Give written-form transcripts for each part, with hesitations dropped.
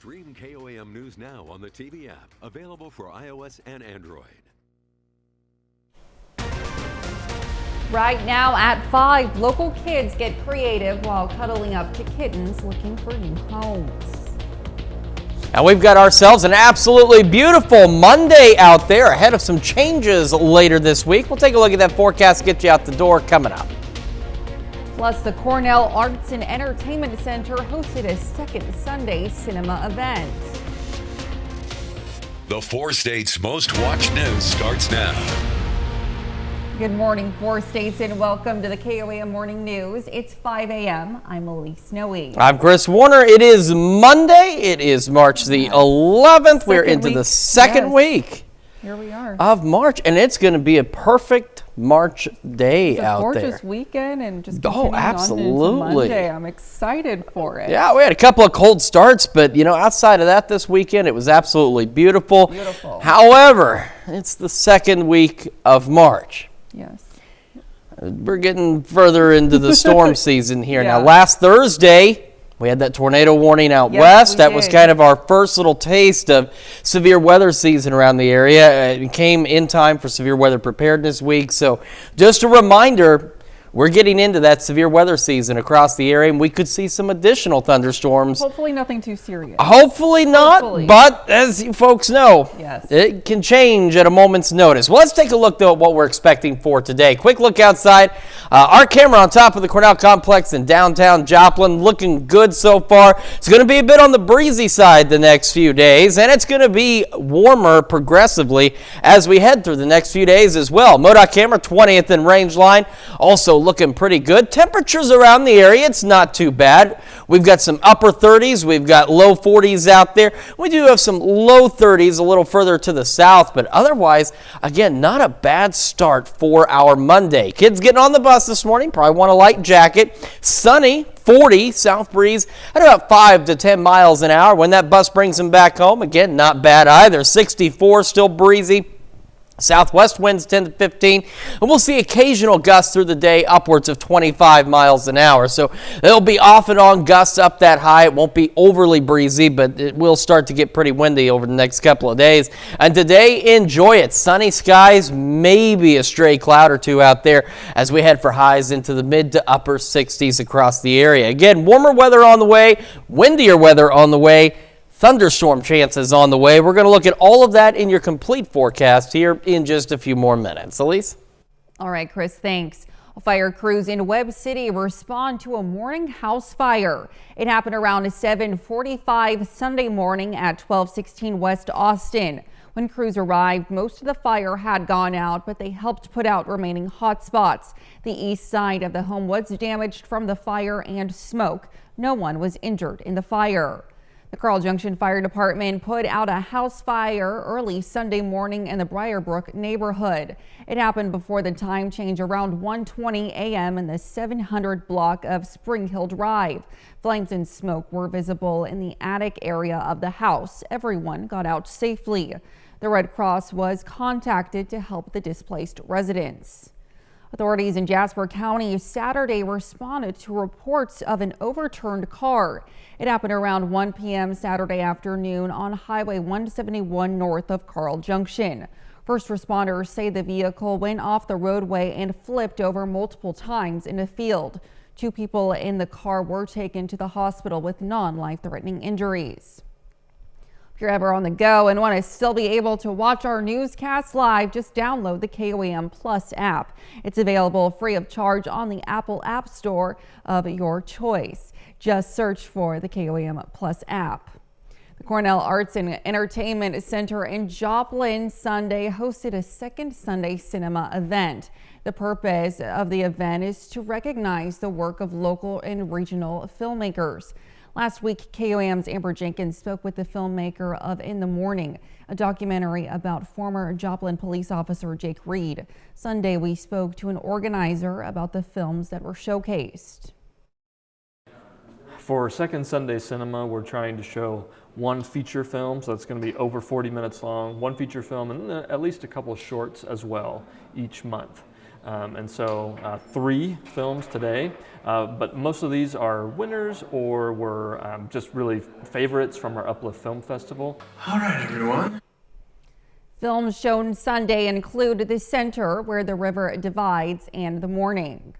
Stream KOAM News now on the TV app, available for iOS and Android. Right now at 5, local kids get creative while cuddling up to kittens looking for new homes. Now we've got ourselves an absolutely beautiful Monday out there ahead of some changes later this week. We'll take a look at that forecast, get you out the door coming up. Plus, the Cornell Arts and Entertainment Center hosted a second Sunday cinema event. The 4 states' most watched news starts now. Good morning, 4 states, and welcome to the KOAM Morning News. It's 5 a.m. I'm Elise Snowy. I'm Chris Warner. It is Monday. It is March the 11th. We're into the second week. Here we are. Of March, and it's going to be a perfect March day out there. Gorgeous weekend and just continuing absolutely. on into Monday. I'm excited for it. Yeah, we had a couple of cold starts, but outside of that this weekend, it was absolutely beautiful. Beautiful. However, it's the second week of March. Yes. We're getting further into the storm season here. Yeah. Now, last Thursday, we had that tornado warning out west. That was kind of our first little taste of severe weather season around the area. It came in time for Severe Weather Preparedness Week. So just a reminder, we're getting into that severe weather season across the area, and we could see some additional thunderstorms. Hopefully nothing too serious. Hopefully not, but as you folks know, yes, it can change at a moment's notice. Well, let's take a look, though, at what we're expecting for today. Quick look outside. Our camera on top of the Cornell Complex in downtown Joplin, looking good so far. It's going to be a bit on the breezy side the next few days, and it's going to be warmer progressively as we head through the next few days as well. MoDOT camera 20th in range line, also looking pretty good. Temperatures around the area, it's not too bad. We've got some upper 30s. We've got low 40s out there. We do have some low 30s a little further to the south, but otherwise, again, not a bad start for our Monday. Kids getting on the bus this morning, probably want a light jacket. Sunny, 40 south breeze at about 5 to 10 miles an hour. When that bus brings them back home, again, not bad either. 64, still breezy. Southwest winds 10 to 15, and we'll see occasional gusts through the day upwards of 25 miles an hour. So there'll be off and on gusts up that high. It won't be overly breezy, but it will start to get pretty windy over the next couple of days. And today, enjoy it. Sunny skies, maybe a stray cloud or two out there as we head for highs into the mid to upper 60s across the area. Again, warmer weather on the way, windier weather on the way. Thunderstorm chances on the way. We're going to look at all of that in your complete forecast here in just a few more minutes. Elise? All right, Chris, thanks. Fire crews in Webb City respond to a morning house fire. It happened around 7:45 Sunday morning at 1216 West Austin. When crews arrived, most of the fire had gone out, but they helped put out remaining hot spots. The east side of the home was damaged from the fire and smoke. No one was injured in the fire. The Carl Junction Fire Department put out a house fire early Sunday morning in the Briarbrook neighborhood. It happened before the time change around 1:20 a.m. in the 700 block of Spring Hill Drive. Flames and smoke were visible in the attic area of the house. Everyone got out safely. The Red Cross was contacted to help the displaced residents. Authorities in Jasper County Saturday responded to reports of an overturned car. It happened around 1 p.m. Saturday afternoon on Highway 171 north of Carl Junction. First responders say the vehicle went off the roadway and flipped over multiple times in a field. 2 people in the car were taken to the hospital with non-life-threatening injuries. If you're ever on the go and want to still be able to watch our newscast live, just download the KOAM Plus app. It's available free of charge on the Apple App Store of your choice. Just search for the KOAM Plus app. The Cornell Arts and Entertainment Center in Joplin Sunday hosted a second Sunday cinema event. The purpose of the event is to recognize the work of local and regional filmmakers. Last week, KOAM's Amber Jenkins spoke with the filmmaker of In the Morning, a documentary about former Joplin police officer Jake Reed. Sunday, we spoke to an organizer about the films that were showcased. For Second Sunday Cinema, we're trying to show one feature film, so it's going to be over 40 minutes long, one feature film, and at least a couple of shorts as well each month. And so 3 films today, but most of these are winners or were just really favorites from our Uplift Film Festival. All right, everyone. Films shown Sunday include The Center, Where the River Divides, and The Morning.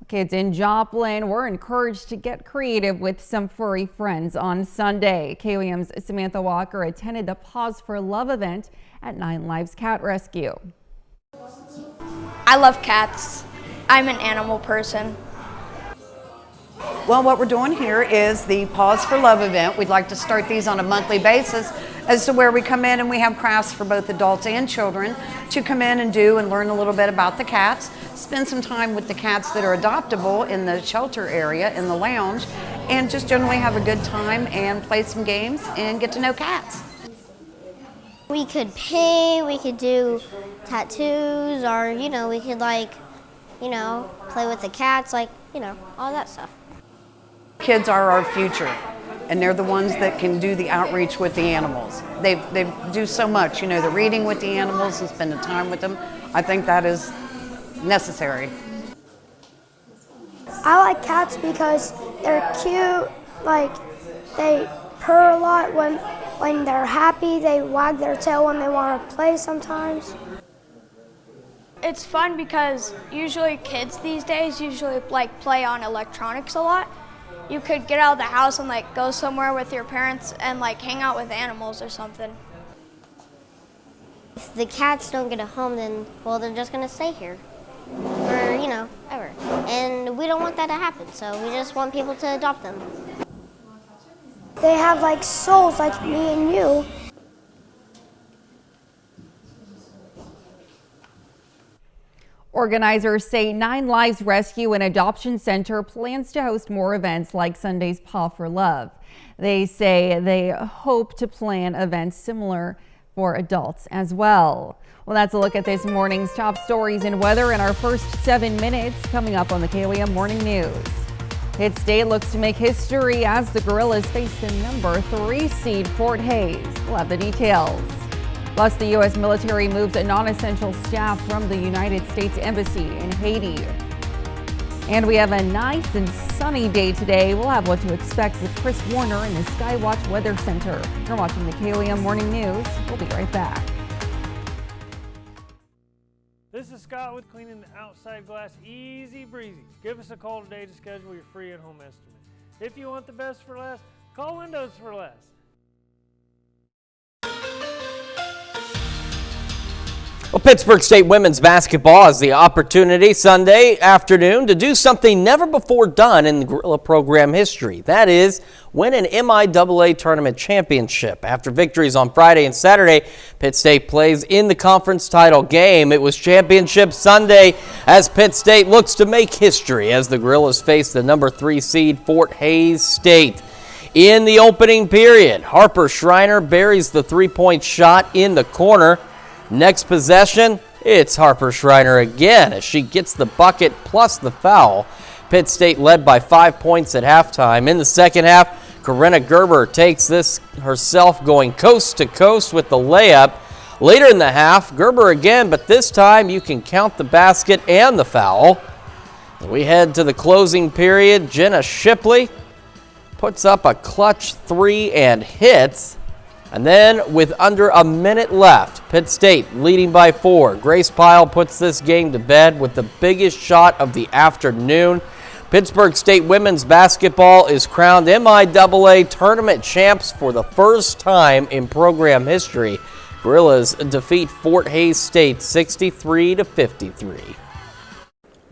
Kids in Joplin were encouraged to get creative with some furry friends on Sunday. KOAM's Samantha Walker attended the Pause for Love event at 9 Lives Cat Rescue. I love cats. I'm an animal person. Well, what we're doing here is the Pause for Love event. We'd like to start these on a monthly basis as to where we come in and we have crafts for both adults and children to come in and do and learn a little bit about the cats, spend some time with the cats that are adoptable in the shelter area, in the lounge, and just generally have a good time and play some games and get to know cats. We could paint, we could do tattoos, or, we could play with the cats, all that stuff. Kids are our future, and they're the ones that can do the outreach with the animals. They do so much, the reading with the animals and spending time with them. I think that is necessary. I like cats because they're cute, they purr a lot when they're happy, they wag their tail when they want to play sometimes. It's fun because usually kids these days play on electronics a lot. You could get out of the house and go somewhere with your parents and hang out with animals or something. If the cats don't get a home, then they're just gonna stay here for ever. And we don't want that to happen, so we just want people to adopt them. They have souls like me and you. Organizers say 9 Lives Rescue and Adoption Center plans to host more events like Sunday's Paw for Love. They say they hope to plan events similar for adults as well. Well, that's a look at this morning's top stories and weather in our first 7 minutes coming up on the KOAM Morning News. Pitt State looks to make history as the Gorillas face the number 3 seed Fort Hays. We'll have the details. Plus, the U.S. military moves non-essential staff from the United States Embassy in Haiti. And we have a nice and sunny day today. We'll have what to expect with Chris Warner in the Skywatch Weather Center. You're watching the KOAM Morning News. We'll be right back. This is Scott with Cleaning the Outside Glass Easy Breezy. Give us a call today to schedule your free in-home estimate. If you want the best for last, call Windows for Less. Well, Pittsburgh State women's basketball has the opportunity Sunday afternoon to do something never before done in the Gorilla program history. That is, win an MIAA tournament championship. After victories on Friday and Saturday, Pitt State plays in the conference title game. It was championship Sunday as Pitt State looks to make history as the Gorillas face the number 3 seed Fort Hays State. In the opening period, Harper Schreiner buries the three-point shot in the corner. Next possession, it's Harper Schreiner again as she gets the bucket plus the foul. Pitt State led by 5 points at halftime. In the second half, Corinna Gerber takes this herself, going coast to coast with the layup. Later in the half, Gerber again, but this time you can count the basket and the foul. We head to the closing period. Jenna Shipley puts up a clutch 3 and hits. And then, with under a minute left, Pitt State leading by 4. Grace Pyle puts this game to bed with the biggest shot of the afternoon. Pittsburgh State women's basketball is crowned MIAA tournament champs for the first time in program history. Gorillas defeat Fort Hays State 63-53.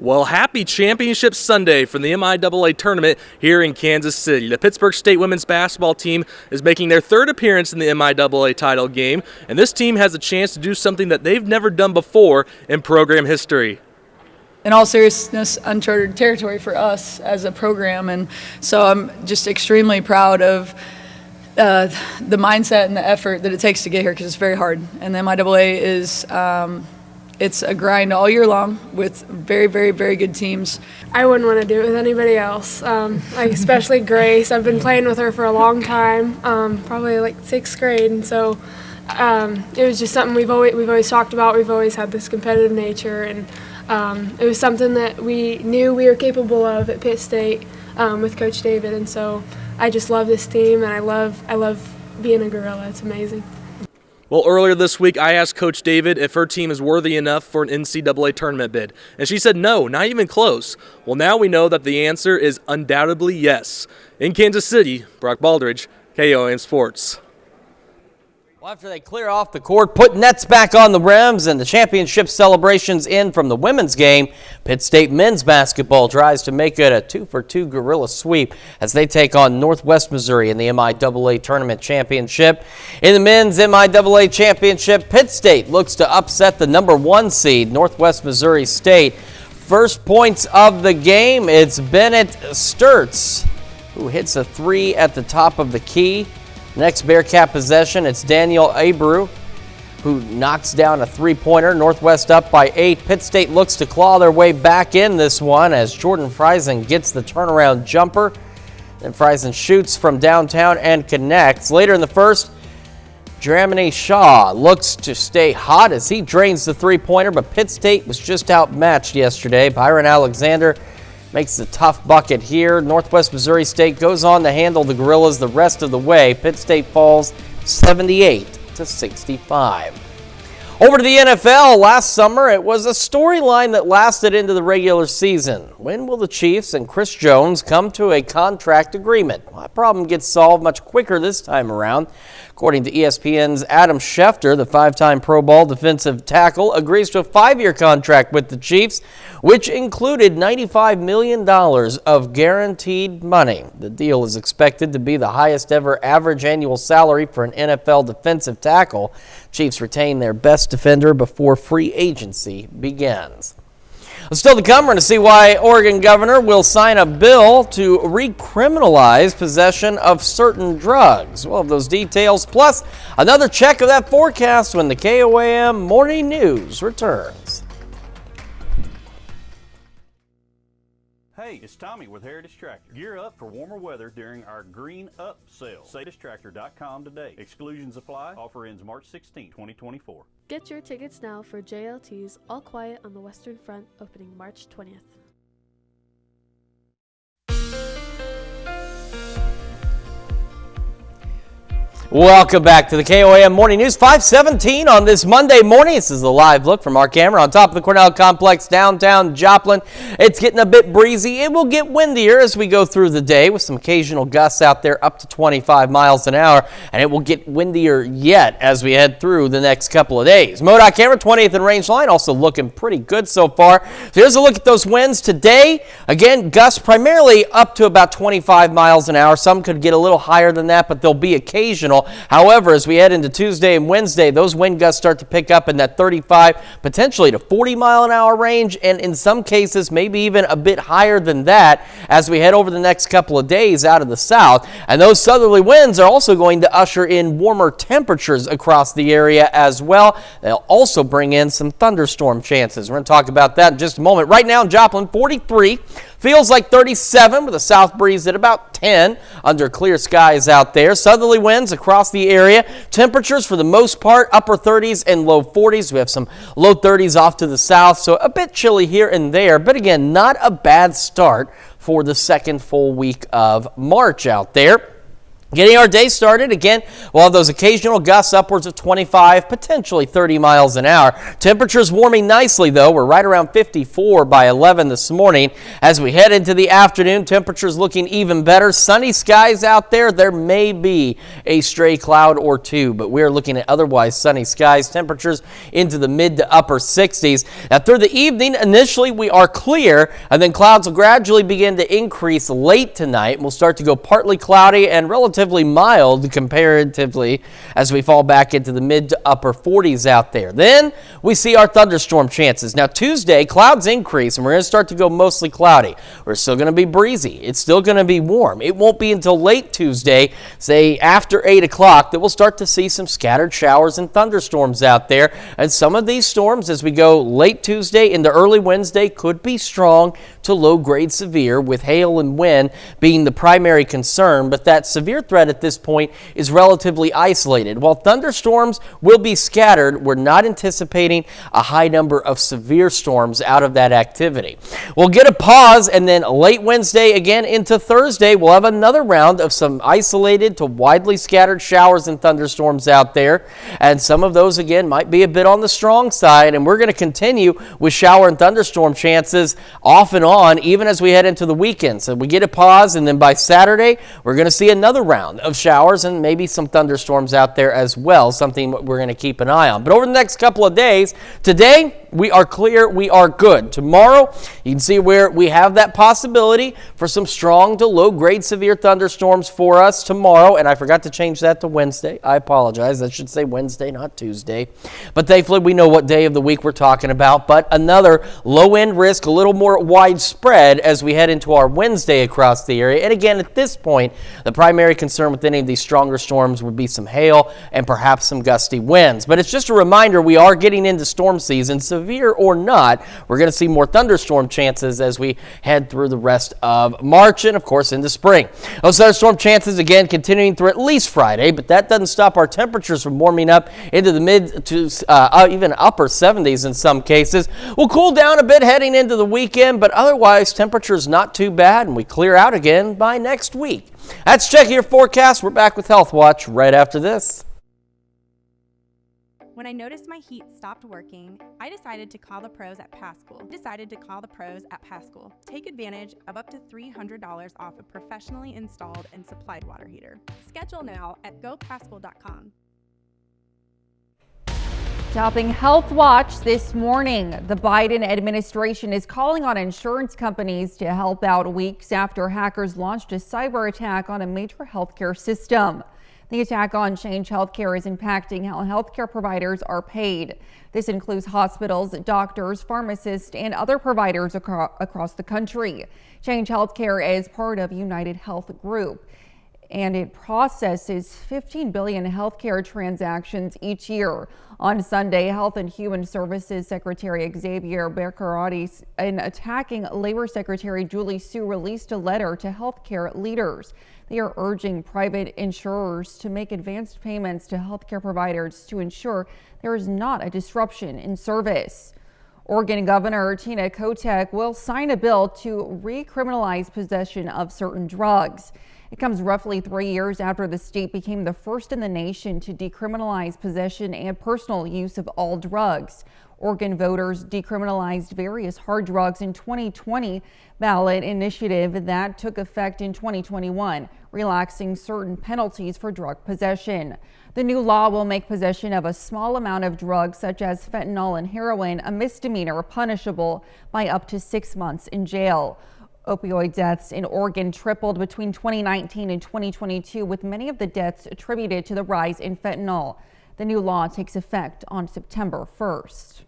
Well, happy Championship Sunday from the MIAA tournament here in Kansas City. The Pittsburgh State women's basketball team is making their 3rd appearance in the MIAA title game, and this team has a chance to do something that they've never done before in program history. In all seriousness, uncharted territory for us as a program, and so I'm just extremely proud of the mindset and the effort that it takes to get here, because it's very hard, and the MIAA is it's a grind all year long with very, very, very good teams. I wouldn't want to do it with anybody else, especially Grace. I've been playing with her for a long time, probably 6th grade, and so it was just something we've always talked about. We've always had this competitive nature, and It was something that we knew we were capable of at Pitt State with Coach David, and so I just love this team, and I love being a Gorilla. It's amazing. Well, earlier this week, I asked Coach David if her team is worthy enough for an NCAA tournament bid, and she said no, not even close. Well, now we know that the answer is undoubtedly yes. In Kansas City, Brock Baldridge, KOAM Sports. Well, after they clear off the court, put nets back on the rims, and the championship celebrations in from the women's game, Pitt State men's basketball tries to make it a 2-for-2 Gorilla sweep as they take on Northwest Missouri in the MIAA Tournament Championship. In the men's MIAA Championship, Pitt State looks to upset the #1 seed, Northwest Missouri State. First points of the game, it's Bennett Sturtz, who hits a 3 at the top of the key. Next Bearcat possession, it's Daniel Abreu, who knocks down a 3-pointer. Northwest up by 8. Pitt State looks to claw their way back in this one as Jordan Friesen gets the turnaround jumper. Then Friesen shoots from downtown and connects. Later in the first, Dramini Shaw looks to stay hot as he drains the 3-pointer, but Pitt State was just outmatched yesterday. Byron Alexander makes the tough bucket here. Northwest Missouri State goes on to handle the Gorillas the rest of the way. Pitt State falls 78-65. Over to the NFL. Last summer, it was a storyline that lasted into the regular season. When will the Chiefs and Chris Jones come to a contract agreement? Well, that problem gets solved much quicker this time around. According to ESPN's Adam Schefter, the 5-time Pro Bowl defensive tackle agrees to a 5-year contract with the Chiefs, which included $95 million of guaranteed money. The deal is expected to be the highest ever average annual salary for an NFL defensive tackle. Chiefs retain their best defender before free agency begins. Still to come, we're going to see why Oregon governor will sign a bill to recriminalize possession of certain drugs. We'll have those details, plus another check of that forecast when the KOAM Morning News returns. Hey, it's Tommy with Heritage Tractor. Gear up for warmer weather during our Green Up sale. HeritageTractor.com today. Exclusions apply. Offer ends March 16, 2024. Get your tickets now for JLT's All Quiet on the Western Front opening March 20th. Welcome back to the KOAM Morning News. 5:17 on this Monday morning. This is a live look from our camera on top of the Cornell Complex, downtown Joplin. It's getting a bit breezy. It will get windier as we go through the day with some occasional gusts out there up to 25 miles an hour, and it will get windier yet as we head through the next couple of days. MoDOT camera, 20th and Range Line, also looking pretty good so far. So here's a look at those winds today. Again, gusts primarily up to about 25 miles an hour. Some could get a little higher than that, but they'll be occasional. However, as we head into Tuesday and Wednesday, those wind gusts start to pick up in that 35, potentially to 40 mile an hour range, and in some cases, maybe even a bit higher than that as we head over the next couple of days out of the south. And those southerly winds are also going to usher in warmer temperatures across the area as well. They'll also bring in some thunderstorm chances. We're going to talk about that in just a moment. Right now in Joplin, 43. Feels like 37 with a south breeze at about 10 under clear skies out there. Southerly winds across the area. Temperatures for the most part upper 30s and low 40s. We have some low 30s off to the south, so a bit chilly here and there. But again, not a bad start for the second full week of March out there. Getting our day started, again, we'll have those occasional gusts upwards of 25, potentially 30 miles an hour. Temperatures warming nicely, though. We're right around 54 by 11 this morning. As we head into the afternoon, temperatures looking even better. Sunny skies out there. There may be a stray cloud or two, but we're looking at otherwise sunny skies. Temperatures into the mid to upper 60s. Now, through the evening, initially we are clear, and then clouds will gradually begin to increase late tonight. We'll start to go partly cloudy and relatively mild comparatively as we fall back into the mid to upper 40s out there. Then we see our thunderstorm chances. Now Tuesday, clouds increase and we're going to start to go mostly cloudy. We're still going to be breezy. It's still going to be warm. It won't be until late Tuesday, say after 8 o'clock, that we'll start to see some scattered showers and thunderstorms out there. And some of these storms as we go late Tuesday into early Wednesday could be strong to low grade severe, with hail and wind being the primary concern. But that severe threat at this point is relatively isolated. While thunderstorms will be scattered, we're not anticipating a high number of severe storms out of that activity. We'll get a pause, and then late Wednesday again into Thursday, we'll have another round of some isolated to widely scattered showers and thunderstorms out there. And some of those, again, might be a bit on the strong side. And we're going to continue with shower and thunderstorm chances off and on, even as we head into the weekend. So we get a pause, and then by Saturday, we're going to see another round of showers and maybe some thunderstorms out there as well, something we're going to keep an eye on. But over the next couple of days, today, we are clear, we are good. Tomorrow, you can see where we have that possibility for some strong to low-grade severe thunderstorms for us tomorrow. And I forgot to change that to Wednesday. I apologize. I should say Wednesday, not Tuesday. But thankfully, we know what day of the week we're talking about. But another low-end risk, a little more widespread as we head into our Wednesday across the area. And again, at this point, the primary concern with any of these stronger storms would be some hail and perhaps some gusty winds. But it's just a reminder, we are getting into storm season. Severe or not, we're going to see more thunderstorm chances as we head through the rest of March and, of course, into spring. Those thunderstorm chances, again, continuing through at least Friday, but that doesn't stop our temperatures from warming up into the mid to even upper 70s in some cases. We'll cool down a bit heading into the weekend, but otherwise, temperatures not too bad, and we clear out again by next week. That's Check Your Forecast. We're back with Health Watch right after this. When I noticed my heat stopped working, I decided to call the pros at Pascal. Take advantage of up to $300 off a professionally installed and supplied water heater. Schedule now at gopascal.com. Topping Health Watch this morning, the Biden administration is calling on insurance companies to help out weeks after hackers launched a cyber attack on a major healthcare system. The attack on Change Healthcare is impacting how healthcare providers are paid. This includes hospitals, doctors, pharmacists, and other providers across the country. Change Healthcare is part of United Health Group, and it processes 15 billion healthcare transactions each year. On Sunday, Health and Human Services Secretary Xavier Becerril, in attacking Labor Secretary Julie Su, released a letter to healthcare leaders. They are urging private insurers to make advanced payments to healthcare providers to ensure there is not a disruption in service. Oregon Governor Tina Kotek will sign a bill to recriminalize possession of certain drugs. It comes roughly 3 years after the state became the first in the nation to decriminalize possession and personal use of all drugs. Oregon voters decriminalized various hard drugs in 2020 ballot initiative that took effect in 2021, relaxing certain penalties for drug possession. The new law will make possession of a small amount of drugs such as fentanyl and heroin a misdemeanor punishable by up to 6 months in jail. Opioid deaths in Oregon tripled between 2019 and 2022, with many of the deaths attributed to the rise in fentanyl. The new law takes effect on September 1st.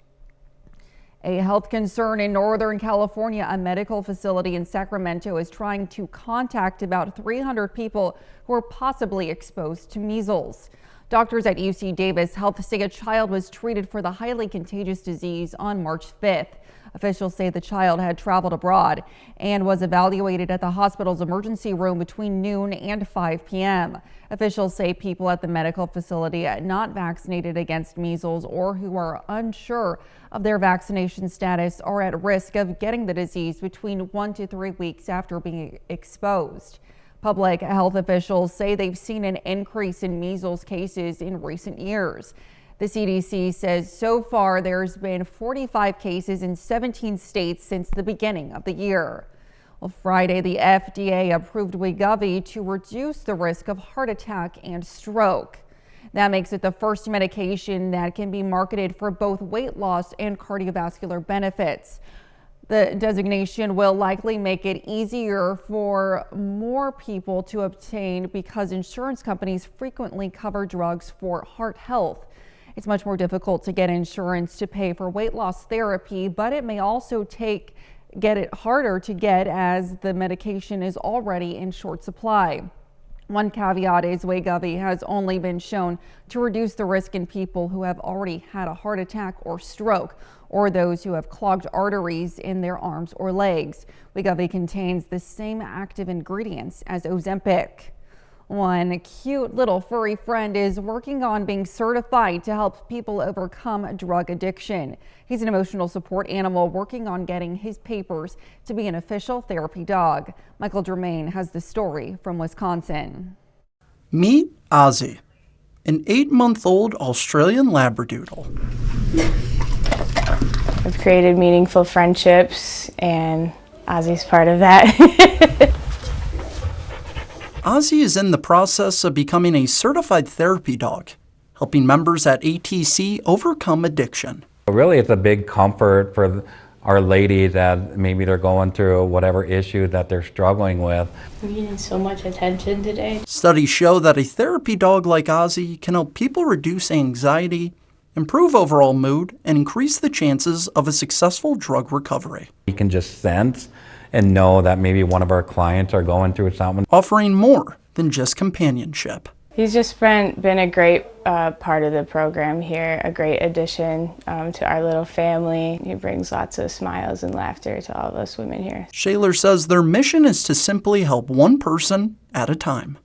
A health concern in Northern California, a medical facility in Sacramento is trying to contact about 300 people who are possibly exposed to measles. Doctors at UC Davis Health say a child was treated for the highly contagious disease on March 5th. Officials say the child had traveled abroad and was evaluated at the hospital's emergency room between noon and 5 p.m. Officials say people at the medical facility not vaccinated against measles or who are unsure of their vaccination status are at risk of getting the disease between 1 to 3 weeks after being exposed. Public health officials say they've seen an increase in measles cases in recent years. The CDC says so far there's been 45 cases in 17 states since the beginning of the year. Well, Friday, the FDA approved Wegovy to reduce the risk of heart attack and stroke. That makes it the first medication that can be marketed for both weight loss and cardiovascular benefits. The designation will likely make it easier for more people to obtain because insurance companies frequently cover drugs for heart health. It's much more difficult to get insurance to pay for weight loss therapy, but it may also get it harder to get as the medication is already in short supply. One caveat is Wegovy has only been shown to reduce the risk in people who have already had a heart attack or stroke, or those who have clogged arteries in their arms or legs. Wegovy contains the same active ingredients as Ozempic. One cute little furry friend is working on being certified to help people overcome drug addiction. He's an emotional support animal working on getting his papers to be an official therapy dog. Michael Germain has the story from Wisconsin. Meet Ozzy, an 8-month-old Australian Labradoodle. I've created meaningful friendships, and Ozzy's part of that. Ozzy is in the process of becoming a certified therapy dog, helping members at ATC overcome addiction. Really, it's a big comfort for our lady that maybe they're going through whatever issue that they're struggling with. I'm getting so much attention today. Studies show that a therapy dog like Ozzy can help people reduce anxiety, improve overall mood, and increase the chances of a successful drug recovery. We can just sense and know that maybe one of our clients are going through something. Offering more than just companionship. He's just been a great part of the program here, a great addition to our little family. He brings lots of smiles and laughter to all of us women here. Shaler says their mission is to simply help one person at a time.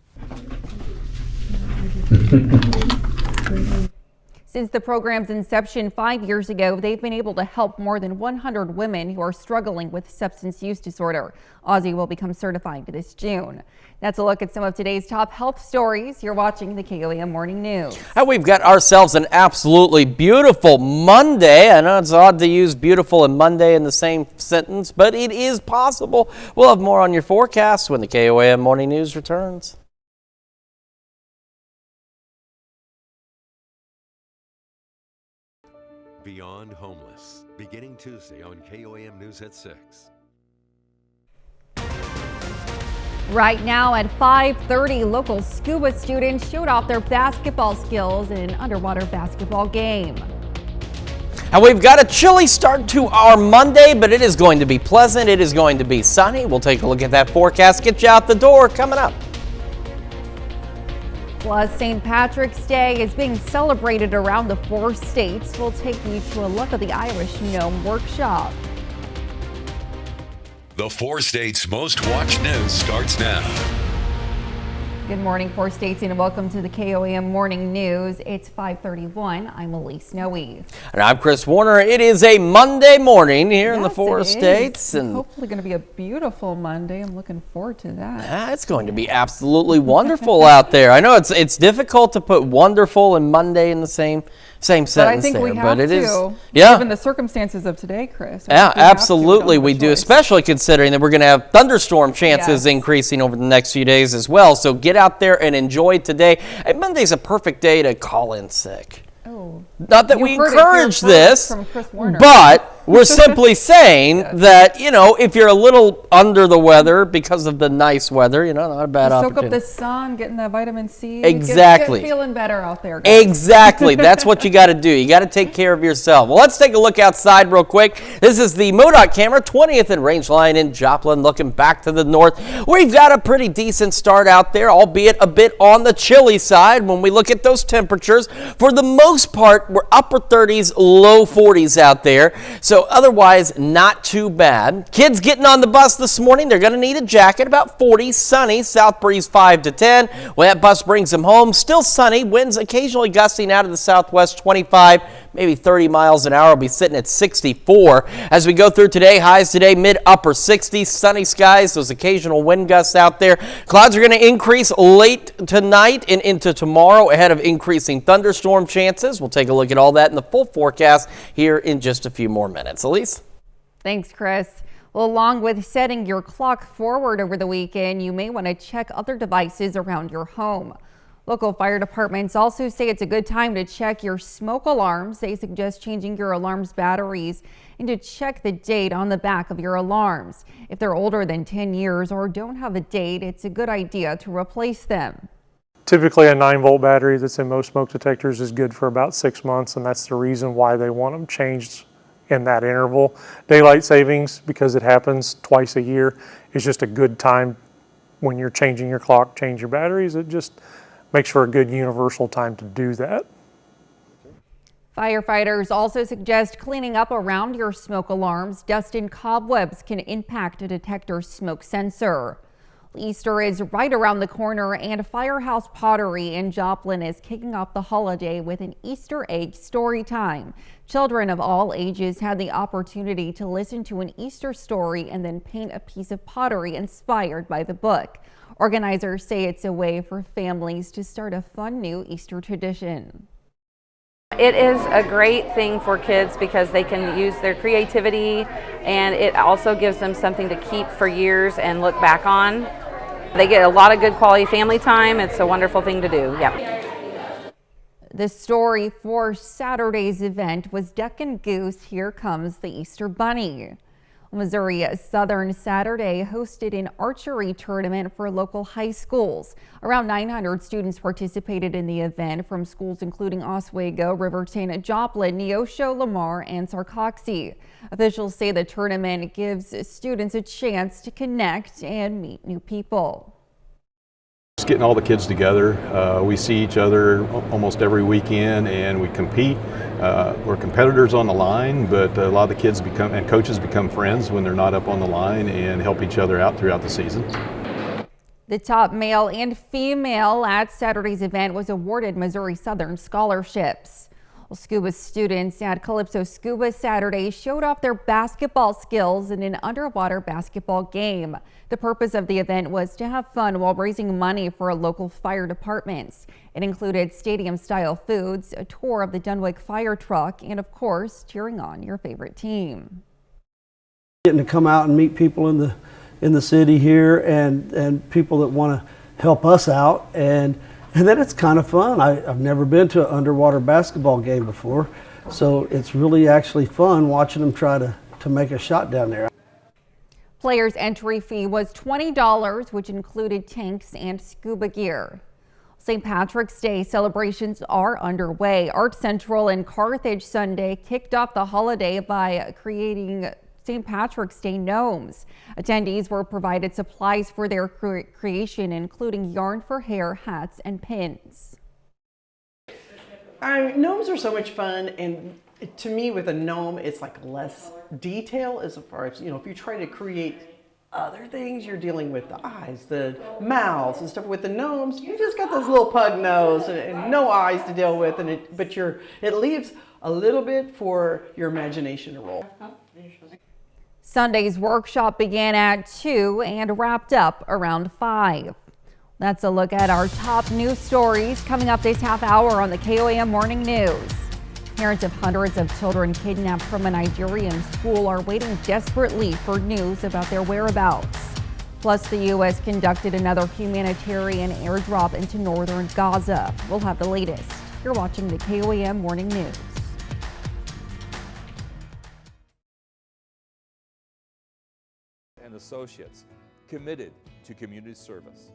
Since the program's inception 5 years ago, they've been able to help more than 100 women who are struggling with substance use disorder. Ozzy will become certified this June. That's a look at some of today's top health stories. You're watching the KOAM Morning News. And we've got ourselves an absolutely beautiful Monday. I know it's odd to use beautiful and Monday in the same sentence, but it is possible. We'll have more on your forecast when the KOAM Morning News returns. Beyond Homeless, beginning Tuesday on KOAM News at 6. Right now at 5:30, local scuba students showed off their basketball skills in an underwater basketball game. And we've got a chilly start to our Monday, but it is going to be pleasant. It is going to be sunny. We'll take a look at that forecast, get you out the door coming up. Plus, St. Patrick's Day is being celebrated around the 4 states. We'll take you to a look at the Irish Gnome Workshop. The 4 states' most watched news starts now. Good morning, 4 states, and welcome to the KOAM Morning News. It's 5:31. I'm Elise Noe. And I'm Chris Warner. It is a Monday morning here in the 4 states. And hopefully going to be a beautiful Monday. I'm looking forward to that. It's going to be absolutely wonderful out there. I know it's difficult to put wonderful and Monday in the same sentence. But I think there, we have but it to, is, yeah. given the circumstances of today, Chris. Yeah, absolutely we do, especially considering that we're going to have thunderstorm chances increasing over the next few days as well. So get out there and enjoy today. And Monday's a perfect day to call in sick. Oh. Not that we encourage this, but we're simply saying that, you know, if you're a little under the weather because of the nice weather, you know, not a bad opportunity. Soak up the sun, getting that vitamin C. Exactly. Get feeling better out there, guys. Exactly. That's what you got to do. You got to take care of yourself. Well, let's take a look outside real quick. This is the MoDOT camera, 20th and Rangeline in Joplin, looking back to the north. We've got a pretty decent start out there, albeit a bit on the chilly side when we look at those temperatures. For the most part, we're upper 30s, low 40s out there. So otherwise, not too bad. Kids getting on the bus this morning, they're going to need a jacket. About 40, sunny, south breeze 5 to 10. When that bus brings them home, still sunny. Winds occasionally gusting out of the southwest, 25, maybe 30 miles an hour. We'll be sitting at 64. As we go through today, highs today, mid-upper 60s, sunny skies, those occasional wind gusts out there. Clouds are going to increase late tonight and into tomorrow ahead of increasing thunderstorm chances. We'll take a look at all that in the full forecast here in just a few more minutes. Elise? Thanks, Chris. Well, along with setting your clock forward over the weekend, you may want to check other devices around your home. Local fire departments also say it's a good time to check your smoke alarms. They suggest changing your alarm's batteries and to check the date on the back of your alarms. If they're older than 10 years or don't have a date, it's a good idea to replace them. Typically, a 9-volt battery that's in most smoke detectors is good for about 6 months, and that's the reason why they want them changed in that interval. Daylight savings, because it happens twice a year, is just a good time when you're changing your clock, change your batteries. It just makes for a good universal time to do that. Firefighters also suggest cleaning up around your smoke alarms. Dust and cobwebs can impact a detector's smoke sensor. Easter is right around the corner, and Firehouse Pottery in Joplin is kicking off the holiday with an Easter egg story time. Children of all ages had the opportunity to listen to an Easter story and then paint a piece of pottery inspired by the book. Organizers say it's a way for families to start a fun new Easter tradition. It is a great thing for kids because they can use their creativity, and it also gives them something to keep for years and look back on. They get a lot of good quality family time. It's a wonderful thing to do. Yeah. The story for Saturday's event was Duck and Goose, Here Comes the Easter Bunny. Missouri Southern Saturday hosted an archery tournament for local high schools. Around 900 students participated in the event from schools including Oswego, Riverton, Joplin, Neosho, Lamar, and Sarcoxie. Officials say the tournament gives students a chance to connect and meet new people. Just getting all the kids together. We see each other almost every weekend and we compete. We're competitors on the line, but a lot of the kids and coaches become friends when they're not up on the line and help each other out throughout the season. The top male and female at Saturday's event was awarded Missouri Southern scholarships. Well, scuba students at Calypso Scuba Saturday showed off their basketball skills in an underwater basketball game. The purpose of the event was to have fun while raising money for local fire departments. It included stadium-style foods, a tour of the Dunwick fire truck, and of course, cheering on your favorite team. Getting to come out and meet people in the city here and people that want to help us out, and then it's kind of fun. I've never been to an underwater basketball game before, so it's really actually fun watching them try to make a shot down there. Players' entry fee was $20, which included tanks and scuba gear. St. Patrick's Day celebrations are underway. Art Central in Carthage Sunday kicked off the holiday by creating St. Patrick's Day gnomes. Attendees were provided supplies for their creation, including yarn for hair, hats, and pins. Gnomes are so much fun, and to me, with a gnome, it's like less detail as far as, if you try to create other things, you're dealing with the eyes, the mouths, and stuff. With the gnomes, you just got this little pug nose and no eyes to deal with, but it leaves a little bit for your imagination to roll. Sunday's workshop began at 2 and wrapped up around 5. That's a look at our top news stories coming up this half hour on the KOAM Morning News. Parents of hundreds of children kidnapped from a Nigerian school are waiting desperately for news about their whereabouts. Plus, the U.S. conducted another humanitarian airdrop into northern Gaza. We'll have the latest. You're watching the KOAM Morning News. And associates committed to community service.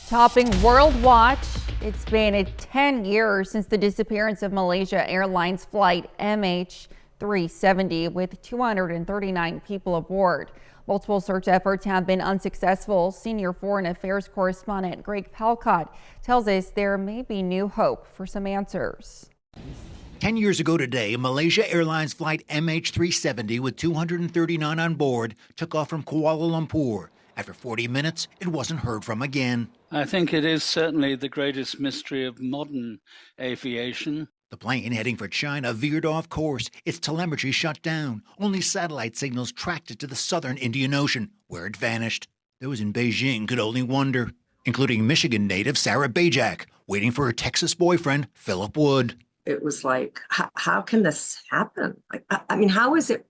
Topping World Watch, it's been 10 years since the disappearance of Malaysia Airlines flight MH370 with 239 people aboard. Multiple search efforts have been unsuccessful. Senior Foreign Affairs correspondent Greg Palcott tells us there may be new hope for some answers. 10 years ago today, Malaysia Airlines flight MH370 with 239 on board took off from Kuala Lumpur. After 40 minutes, it wasn't heard from again. I think it is certainly the greatest mystery of modern aviation. The plane heading for China veered off course. Its telemetry shut down. Only satellite signals tracked it to the southern Indian Ocean, where it vanished. Those in Beijing could only wonder, including Michigan native Sarah Bajak, waiting for her Texas boyfriend, Philip Wood. It was like, how can this happen? I mean, how is it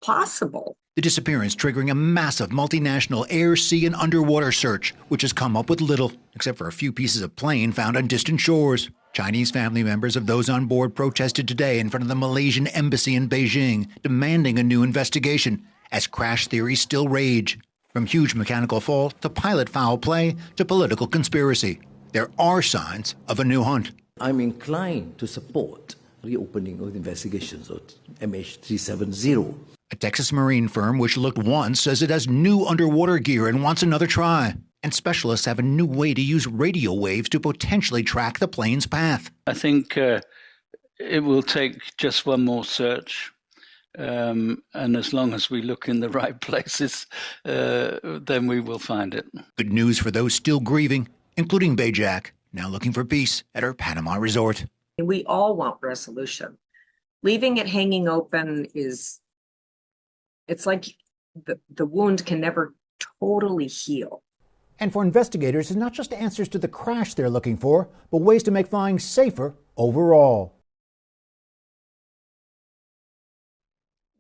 possible? The disappearance triggering a massive multinational air, sea, and underwater search, which has come up with little, except for a few pieces of plane found on distant shores. Chinese family members of those on board protested today in front of the Malaysian embassy in Beijing, demanding a new investigation, as crash theories still rage. From huge mechanical fault to pilot foul play to political conspiracy, there are signs of a new hunt. I'm inclined to support reopening of investigations of MH370. A Texas marine firm which looked once says it has new underwater gear and wants another try. And specialists have a new way to use radio waves to potentially track the plane's path. I think it will take just one more search And as long as we look in the right places, then we will find it. Good news for those still grieving, including Bajak, now looking for peace at her Panama resort. We all want resolution. Leaving it hanging open it's like the wound can never totally heal. And for investigators, it's not just answers to the crash they're looking for, but ways to make flying safer overall.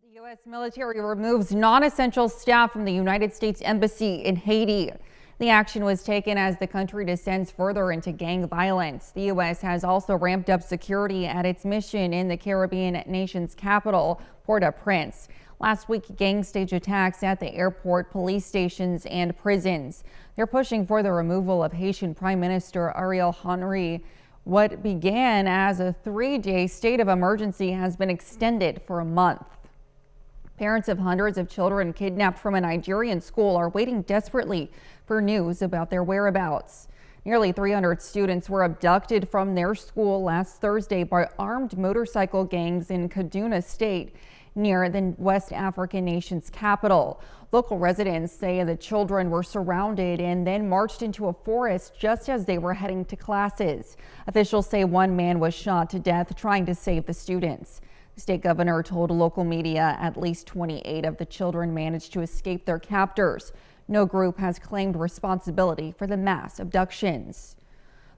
The U.S. military removes non-essential staff from the United States Embassy in Haiti. The action was taken as the country descends further into gang violence. The U.S. has also ramped up security at its mission in the Caribbean nation's capital, Port-au-Prince. Last week, gangs staged attacks at the airport, police stations, and prisons. They're pushing for the removal of Haitian Prime Minister Ariel Henry. What began as a 3-day state of emergency has been extended for a month. Parents of hundreds of children kidnapped from a Nigerian school are waiting desperately for news about their whereabouts. Nearly 300 students were abducted from their school last Thursday by armed motorcycle gangs in Kaduna State, near the West African nation's capital. Local residents say the children were surrounded and then marched into a forest just as they were heading to classes. Officials say one man was shot to death trying to save the students. The state governor told local media at least 28 of the children managed to escape their captors. No group has claimed responsibility for the mass abductions.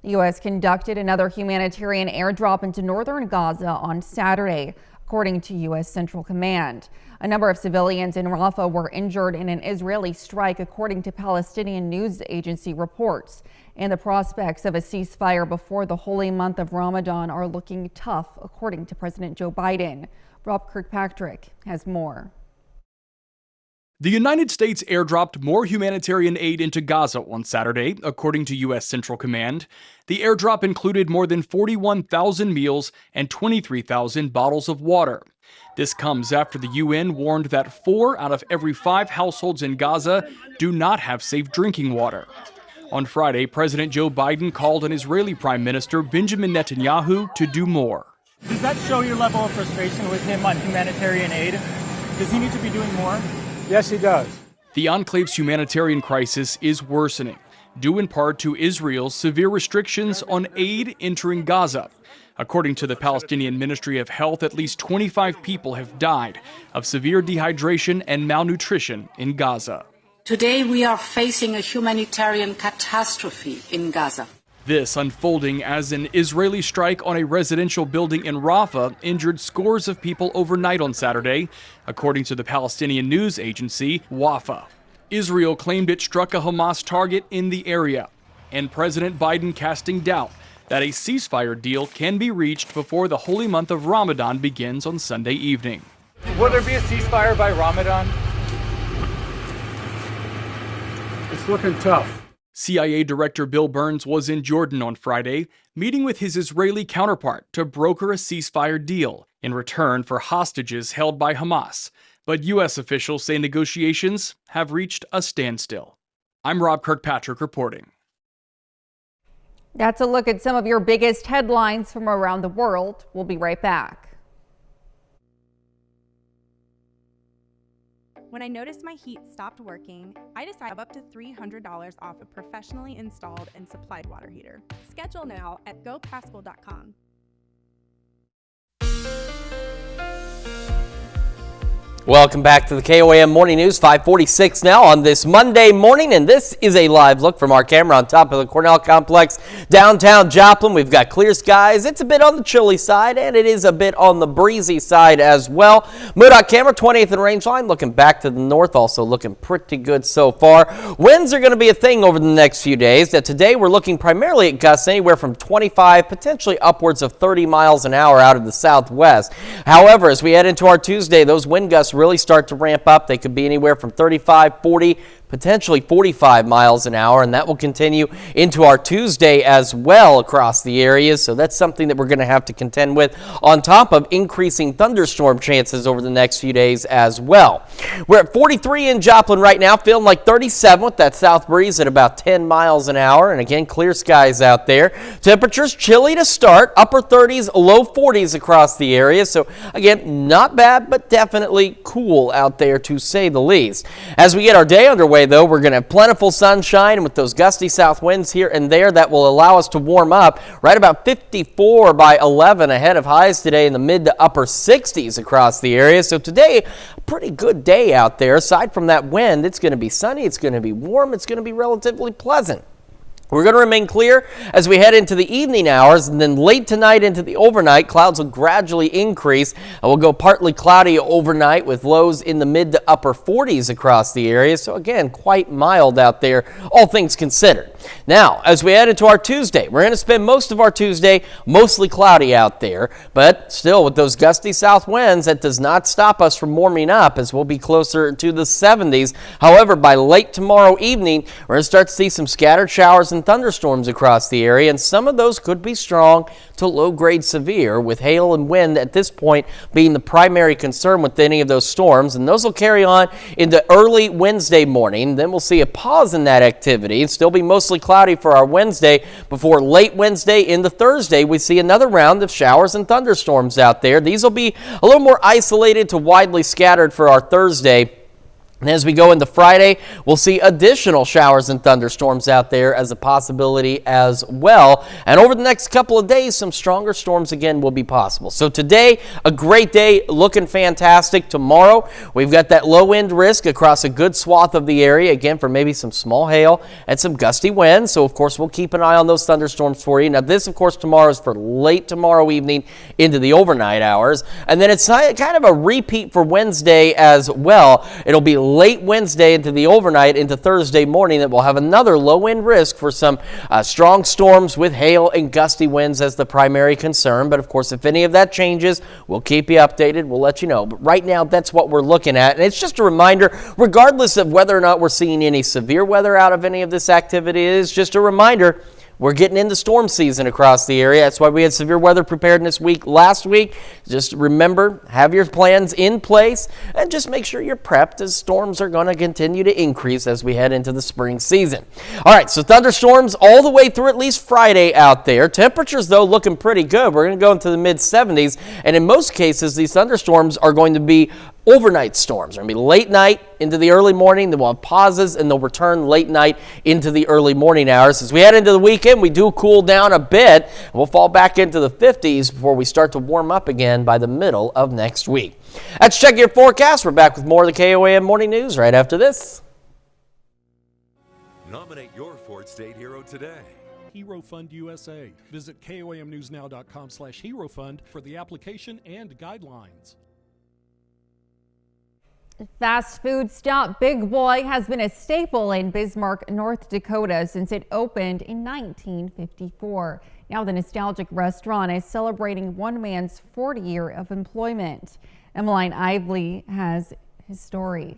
The U.S. conducted another humanitarian airdrop into northern Gaza on Saturday, according to U.S. Central Command. A number of civilians in Rafah were injured in an Israeli strike, according to Palestinian news agency reports. And the prospects of a ceasefire before the holy month of Ramadan are looking tough, according to President Joe Biden. Rob Kirkpatrick has more. The United States airdropped more humanitarian aid into Gaza on Saturday, according to U.S. Central Command. The airdrop included more than 41,000 meals and 23,000 bottles of water. This comes after the UN warned that 4 out of every 5 households in Gaza do not have safe drinking water. On Friday, President Joe Biden called on Israeli Prime Minister Benjamin Netanyahu to do more. Does that show your level of frustration with him on humanitarian aid? Does he need to be doing more? Yes, he does. The enclave's humanitarian crisis is worsening, due in part to Israel's severe restrictions on aid entering Gaza. According to the Palestinian Ministry of Health, at least 25 people have died of severe dehydration and malnutrition in Gaza. Today we are facing a humanitarian catastrophe in Gaza. This unfolding as an Israeli strike on a residential building in Rafah injured scores of people overnight on Saturday, according to the Palestinian news agency Wafa. Israel claimed it struck a Hamas target in the area, and President Biden casting doubt that a ceasefire deal can be reached before the holy month of Ramadan begins on Sunday evening. Will there be a ceasefire by Ramadan? It's looking tough. CIA Director Bill Burns was in Jordan on Friday, meeting with his Israeli counterpart to broker a ceasefire deal in return for hostages held by Hamas. But U.S. officials say negotiations have reached a standstill. I'm Rob Kirkpatrick reporting. That's a look at some of your biggest headlines from around the world. We'll be right back. When I noticed my heat stopped working, I decided up to $300 off a professionally installed and supplied water heater. Schedule now at gopascal.com. Welcome back to the KOAM Morning News, 5:46 now on this Monday morning, and this is a live look from our camera on top of the Cornell Complex, downtown Joplin. We've got clear skies. It's a bit on the chilly side, and it is a bit on the breezy side as well. MoDOT camera, 20th and range line, looking back to the north, also looking pretty good so far. Winds are going to be a thing over the next few days. Today, we're looking primarily at gusts anywhere from 25, potentially upwards of 30 miles an hour out of the southwest. However, as we head into our Tuesday, those wind gusts really start to ramp up. They could be anywhere from 35, 40, potentially 45 miles an hour, and that will continue into our Tuesday as well across the area. So that's something that we're going to have to contend with, on top of increasing thunderstorm chances over the next few days as well. We're at 43 in Joplin right now, feeling like 37 with that south breeze at about 10 miles an hour. And again, clear skies out there. Temperatures chilly to start, upper 30s, low 40s across the area. So again, not bad, but definitely cool out there to say the least. As we get our day underway, though, we're going to have plentiful sunshine, and with those gusty south winds here and there, that will allow us to warm up right about 54 by 11 ahead of highs today in the mid to upper 60s across the area. So today, a pretty good day out there. Aside from that wind, it's going to be sunny, it's going to be warm, it's going to be relatively pleasant. We're going to remain clear as we head into the evening hours, and then late tonight into the overnight, clouds will gradually increase. We'll go partly cloudy overnight with lows in the mid to upper 40s across the area. So again, quite mild out there, all things considered. Now, as we head into our Tuesday, we're going to spend most of our Tuesday mostly cloudy out there, but still with those gusty south winds, that does not stop us from warming up as we'll be closer to the 70s. However, by late tomorrow evening, we're going to start to see some scattered showers and thunderstorms across the area, and some of those could be strong to low-grade severe, with hail and wind at this point being the primary concern with any of those storms, and those will carry on into early Wednesday morning. Then we'll see a pause in that activity and still be mostly cloudy for our Wednesday before late Wednesday into Thursday we see another round of showers and thunderstorms out there. These will be a little more isolated to widely scattered for our Thursday. And as we go into Friday, we'll see additional showers and thunderstorms out there as a possibility as well. And over the next couple of days, some stronger storms again will be possible. So today, a great day, looking fantastic. Tomorrow, we've got that low wind risk across a good swath of the area, again, for maybe some small hail and some gusty winds. So, of course, we'll keep an eye on those thunderstorms for you. Now, this, of course, tomorrow is for late tomorrow evening into the overnight hours. And then it's kind of a repeat for Wednesday as well. It'll be late Wednesday into the overnight into Thursday morning that will have another low wind risk for some strong storms with hail and gusty winds as the primary concern. But of course, if any of that changes, we'll keep you updated. We'll let you know. But right now, that's what we're looking at. And it's just a reminder, regardless of whether or not we're seeing any severe weather out of any of this activity, it is just a reminder we're getting into storm season across the area. That's why we had severe weather preparedness week last week. Just remember, have your plans in place and just make sure you're prepped, as storms are going to continue to increase as we head into the spring season. All right, so thunderstorms all the way through at least Friday out there. Temperatures, though, looking pretty good. We're going to go into the mid-70s, and in most cases, these thunderstorms are going to be overnight storms. They're going to be late night into the early morning. Then we'll have pauses, and they'll return late night into the early morning hours. As we head into the weekend, we do cool down a bit. We'll fall back into the 50s before we start to warm up again by the middle of next week. Let's check your forecast. We're back with more of the KOAM Morning News right after this. Nominate your Ford State Hero today. Hero Fund USA. Visit KOAMnewsnow.com/Hero Fund for the application and guidelines. Fast food stop Big Boy has been a staple in Bismarck, North Dakota since it opened in 1954. Now the nostalgic restaurant is celebrating one man's 40 year of employment. Emmeline Ively has his story.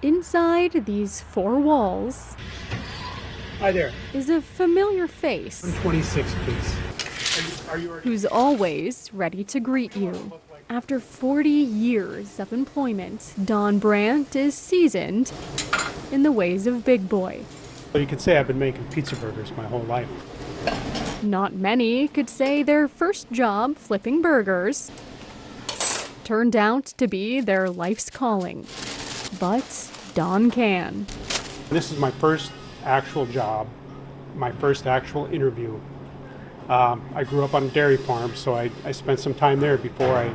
Inside these four walls Hi there. is a familiar face 126, please. Are you ready? who's always ready to greet you. After 40 years of employment, Don Brandt is seasoned in the ways of Big Boy. Well, you could say I've been making pizza burgers my whole life. Not many could say their first job flipping burgers turned out to be their life's calling. But Don can. This is my first actual job, my first actual interview. I grew up on a dairy farm, so I spent some time there before I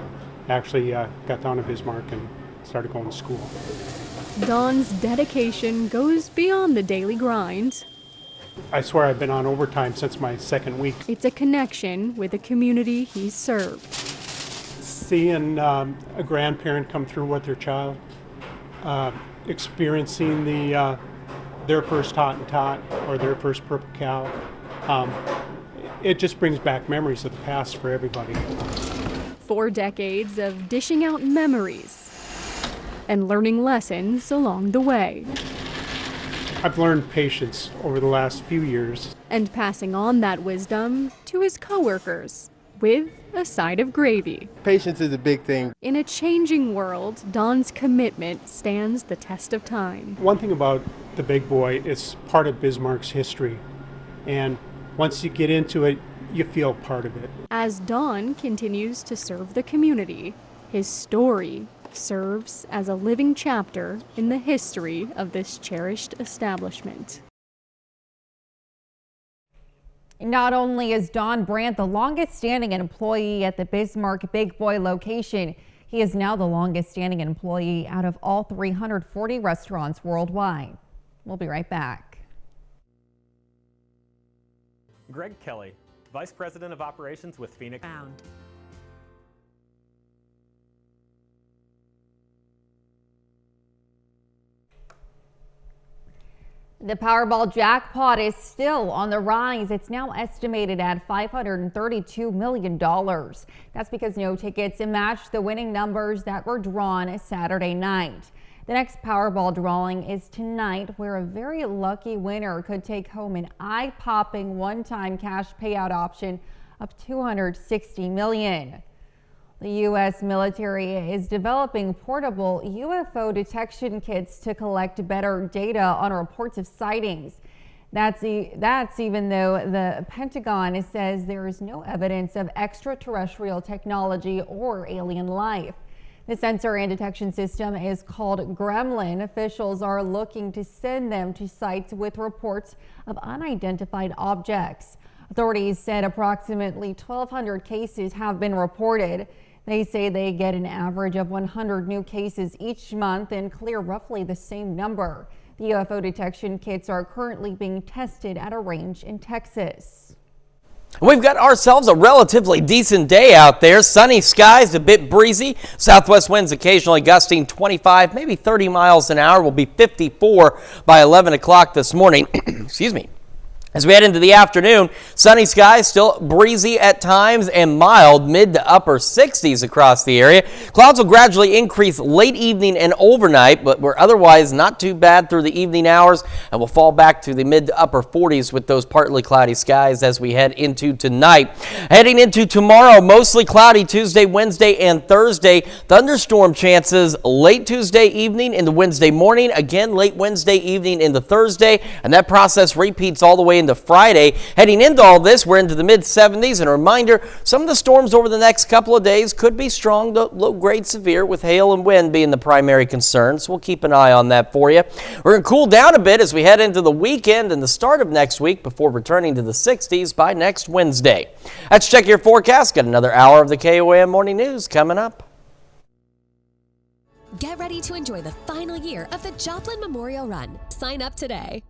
actually got down to Bismarck and started going to school. Don's dedication goes beyond the daily grind. I swear I've been on overtime since my second week. It's a connection with the community he's served. Seeing a grandparent come through with their child, experiencing their first hot and tot or their first purple cow, it just brings back memories of the past for everybody. 4 decades of dishing out memories and learning lessons along the way. I've learned patience over the last few years. And passing on that wisdom to his coworkers with a side of gravy. Patience is a big thing. In a changing world, Don's commitment stands the test of time. One thing about the big boy, it's part of Bismarck's history. And once you get into it, you feel part of it. As Don continues to serve the community, his story serves as a living chapter in the history of this cherished establishment. Not only is Don Brandt the longest standing employee at the Bismarck Big Boy location, he is now the longest standing employee out of all 340 restaurants worldwide. We'll be right back. Greg Kelly, Vice President of Operations with Phoenix. The Powerball jackpot is still on the rise. It's now estimated at $532 million. That's because no tickets match the winning numbers that were drawn Saturday night. The next Powerball drawing is tonight, where a very lucky winner could take home an eye-popping one-time cash payout option of $260 million. The U.S. military is developing portable UFO detection kits to collect better data on reports of sightings. That's even though the Pentagon says there is no evidence of extraterrestrial technology or alien life. The sensor and detection system is called Gremlin. Officials are looking to send them to sites with reports of unidentified objects. Authorities said approximately 1,200 cases have been reported. They say they get an average of 100 new cases each month and clear roughly the same number. The UFO detection kits are currently being tested at a range in Texas. We've got ourselves a relatively decent day out there. Sunny skies, a bit breezy. Southwest winds occasionally gusting 25, maybe 30 miles an hour. Will be 54 by 11 o'clock this morning. Excuse me. As we head into the afternoon, sunny skies, still breezy at times and mild, mid to upper 60s across the area. Clouds will gradually increase late evening and overnight, but we're otherwise not too bad through the evening hours, and we'll fall back to the mid to upper 40s with those partly cloudy skies as we head into tonight. Heading into tomorrow, mostly cloudy Tuesday, Wednesday, and Thursday. Thunderstorm chances late Tuesday evening into Wednesday morning, again late Wednesday evening into Thursday, and that process repeats all the way into Friday. Heading into all this, we're into the mid 70s, and a reminder, some of the storms over the next couple of days could be strong to low grade severe, with hail and wind being the primary concerns. We'll keep an eye on that for you. We're going to cool down a bit as we head into the weekend and the start of next week before returning to the 60s by next Wednesday. Let's check your forecast. Got another hour of the KOAM Morning News coming up. Get ready to enjoy the final year of the Joplin Memorial Run. Sign up today.